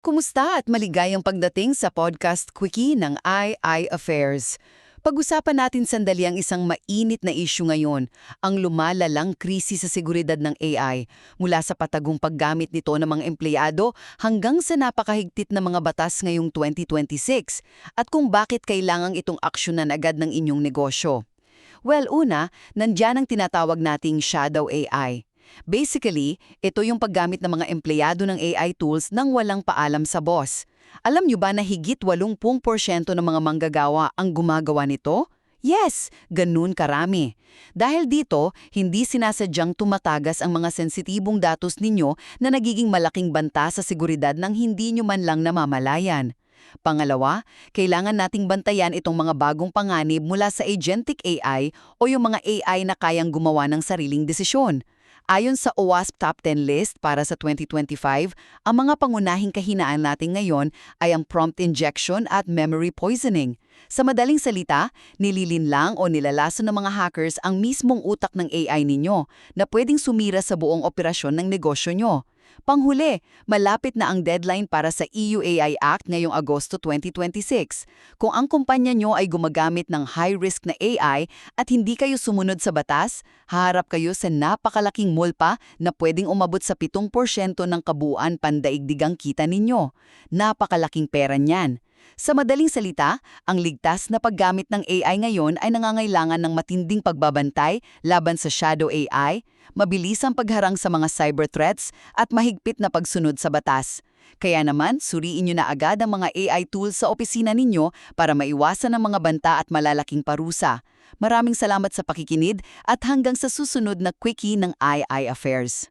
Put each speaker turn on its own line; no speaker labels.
Kumusta at maligayang pagdating sa podcast Quickie ng II Affairs. Pag-usapan natin sandali ang isang mainit na issue ngayon, ang lumalalang krisis sa seguridad ng AI, mula sa patagong paggamit nito ng mga empleyado hanggang sa napakahigpit na mga batas ngayong 2026, at kung bakit kailangang itong aksyonan agad ng inyong negosyo. Well, una, nandyan ang tinatawag nating shadow AI. Basically, ito yung paggamit ng mga empleyado ng AI tools nang walang paalam sa boss. Alam nyo ba na higit 80% ng mga manggagawa ang gumagawa nito? Yes, ganun karami. Dahil dito, hindi sinasadyang tumatagas ang mga sensitibong datos ninyo na nagiging malaking banta sa seguridad ng hindi nyo man lang namamalayan. Pangalawa, kailangan nating bantayan itong mga bagong panganib mula sa agentic AI o yung mga AI na kayang gumawa ng sariling desisyon. Ayon sa OWASP Top 10 list para sa 2025, ang mga pangunahing kahinaan natin ngayon ay ang prompt injection at memory poisoning. Sa madaling salita, nililinlang o nilalason ng mga hackers ang mismong utak ng AI ninyo na pwedeng sumira sa buong operasyon ng negosyo nyo. Panghuli, malapit na ang deadline para sa EU AI Act ngayong Agosto 2026. Kung ang kumpanya nyo ay gumagamit ng high-risk na AI at hindi kayo sumunod sa batas, haharap kayo sa napakalaking mulpa na pwedeng umabot sa 7% ng kabuuan pandaigdigang kita ninyo. Napakalaking pera niyan. Sa madaling salita, ang ligtas na paggamit ng AI ngayon ay nangangailangan ng matinding pagbabantay laban sa shadow AI, mabilisang pagharang sa mga cyber threats, at mahigpit na pagsunod sa batas. Kaya naman, suriin nyo na agad ang mga AI tools sa opisina ninyo para maiwasan ang mga banta at malalaking parusa. Maraming salamat sa pakikinig at hanggang sa susunod na Quickie ng II Affairs.